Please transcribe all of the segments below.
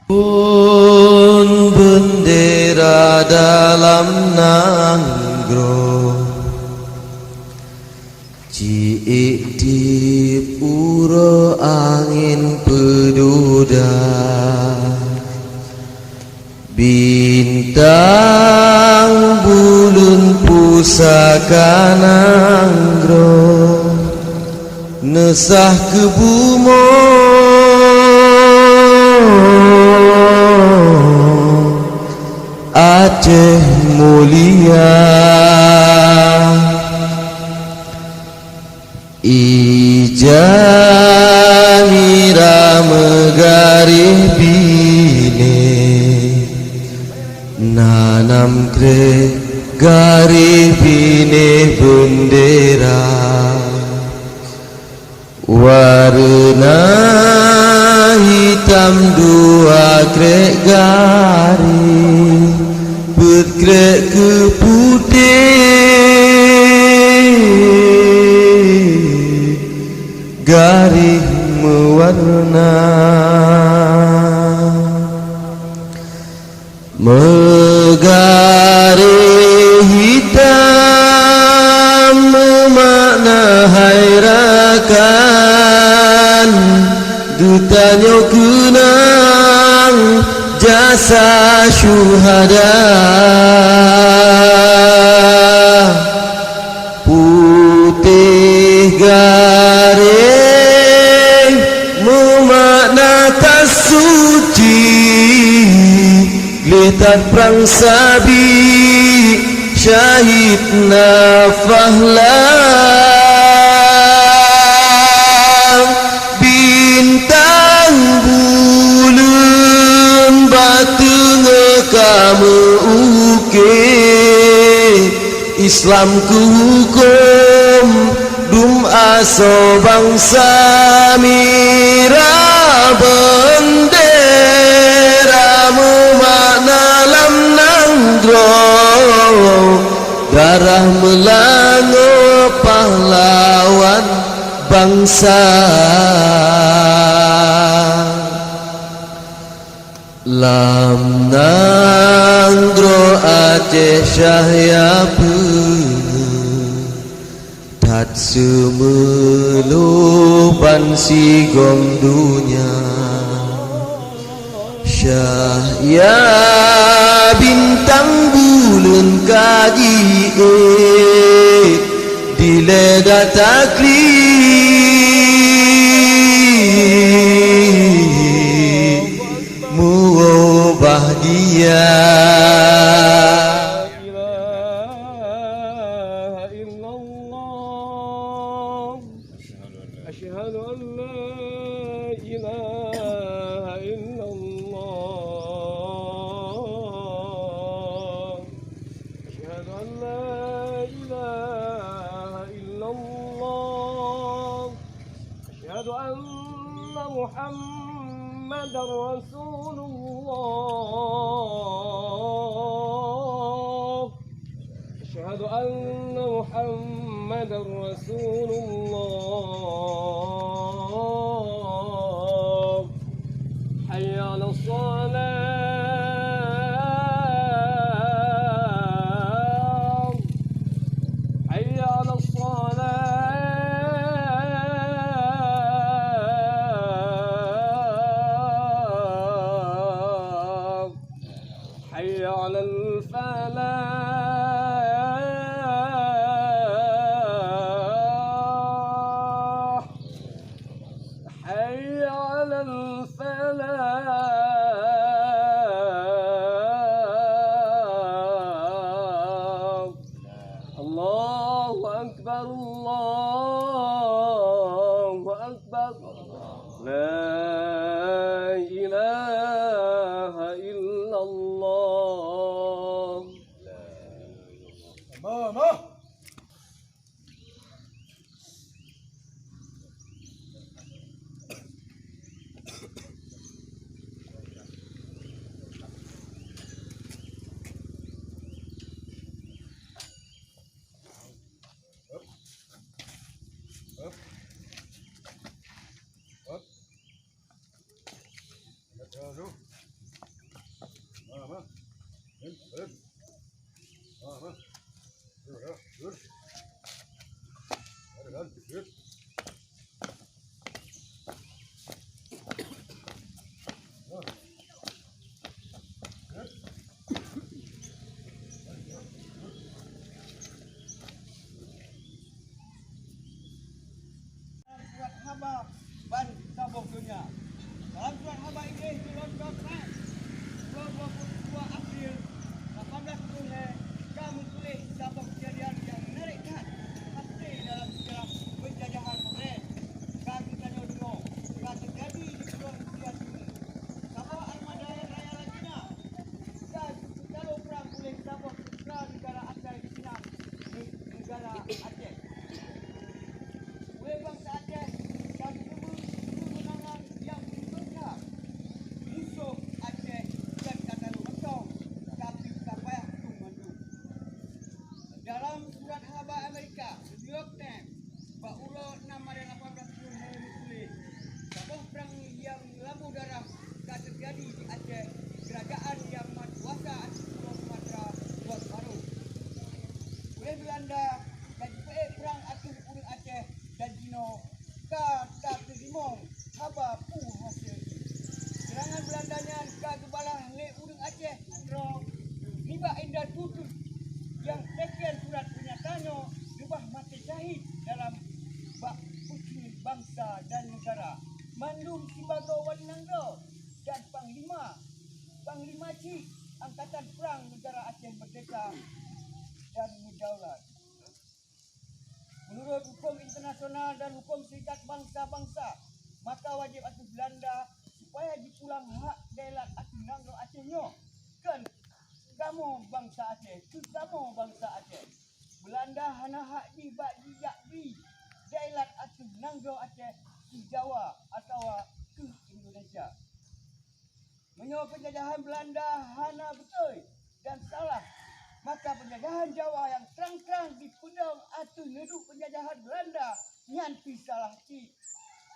Pun bendera dalam nanggro ciik di pura angin peduda bintang bulan pusaka nanggro nesah ke bumo Aceh mulia Ijamira megarih bine nanam kre garih bine bendera warna hitam dua krek garis berkrek ke putih garis mewarna megarih hitam memakna hairakan dutanyo kenang jasa syuhada putih garing memakna tas suci gelitan perang sabi syahid nafahlan bintang bulan batu kamu uke Islam ku hukum dum aso bangsa mira bendera memakna lam nanggro darah melango pahlawan bangsa lam nanggro Aceh Syahyapu tat semelupan sigom dunia Syahya bintang bulan kaji dileda taklid muwabah dia محمد رسول الله أشهد أن محمد رسول الله حي على الصلاة حي على الصلاة حي على الفلاح حي على الفلاح الله أكبر الله أكبر لا إله إلا الله ماما Panglima Chief Angkatan Perang Negara Aceh Merdeka dan Berdaulat. Menurut hukum internasional dan hukum Serikat Bangsa-Bangsa, maka wajib atas Belanda supaya dipulang hak Dailat Atu Nanggro Aceh nyo kan kamu bangsa Aceh, ke kamu bangsa Aceh. Belanda hana hak di bagi yakbi Dailat Atu Nanggro Aceh ke Jawa atau ke Indonesia. Menyo penjajahan Belanda hana betul dan salah, maka penjajahan Jawa yang terang-terang dipundang atau neduk penjajahan Belanda nyanti salah ti.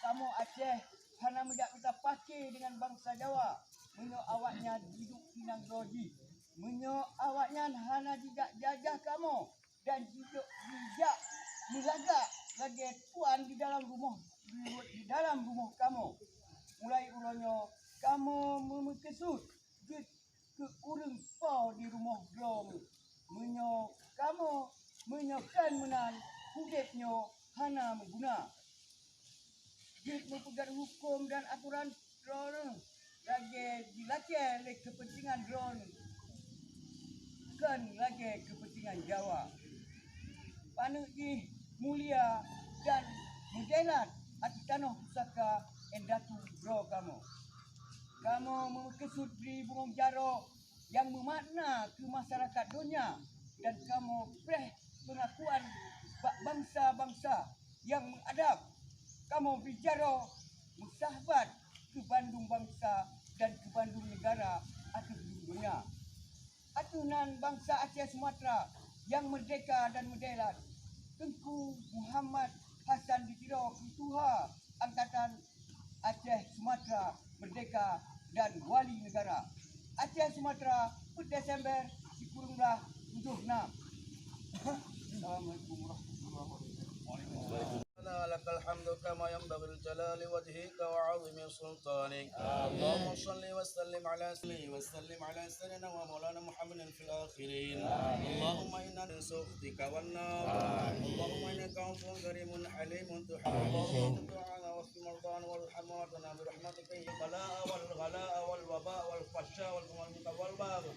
Kamu Aceh hana menjak kita pakai dengan bangsa Jawa. Menyo awaknya hidup di Nanggro. Menyo awaknya hana jejak jajah kamu dan hidup jejak melagak lagi tuan di dalam rumah kamu. Mulai ulonyo kamu memekesut ke urang pau di rumah drom. Menyo kamu menyokan menan hudipnyo hana mengguna. Jika mempegang hukum dan aturan drone lagi dilakukan oleh kepentingan drone kan lagi kepentingan Jawa. Panu di mulia dan mudelat ati tanah pusaka endatu bro kamu. Kamu memekesut di burung jaro yang bermakna ke masyarakat dunia dan kamu preh pengakuan bangsa-bangsa yang mengadap. Kamu bicara musahabat ke Bandung bangsa dan ke Bandung negara atau dunia. Atunan bangsa Aceh Sumatera yang merdeka dan merdeka. Tengku Muhammad Hassan Ditiro Ketua Angkatan Aceh Sumatera Merdeka dan Wali Negara. Aceh Sumatera 4 Desember 1976. Assalamualaikum warahmatullahi wabarakatuh. لك الحمد كما ينبغي لجلال وجهك وعظيم سلطانك. اللهم صل وسلم على سيدنا ومولانا محمد في الاخرين. اللهم انا من سخطك والنار. اللهم انك عفو كريم حليم تحب. اللهم دعانا وفي مرضانا وارحم موتانا برحمتك البلاء والغلاء والوباء والفحشاء والموت والبغي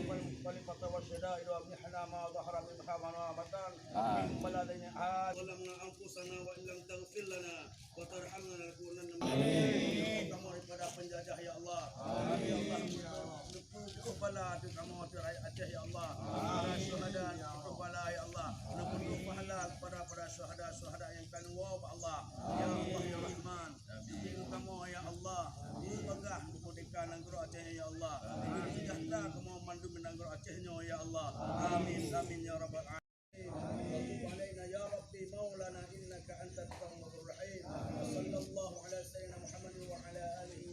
والخليفه والشدائد وامنحنا ما ظهر منها وما بطن من بلدنا ظلمنا انفسنا وإن لم تغفر لنا وترحمنا لنكونن من الخاسرين. Kamu daripada penjajah ya Allah. Ya Allah, kebala kamu Aceh ya Allah. Para syuhada kebala ya Allah. Namun pahala kepada para syuhada yang kanu wa Allah. Ya Allah ya Rahman. Diri kamu ya Allah. Megah kemerdekaan Nanggro Aceh ya Allah. Diri sejahtera kamu mandu Nanggro Aceh ya Allah. Amin amin ya rabbal alamin. علينا يا ربي مولانا انك انت التواب الرحيم. وصلى الله على سيدنا محمد وعلى اله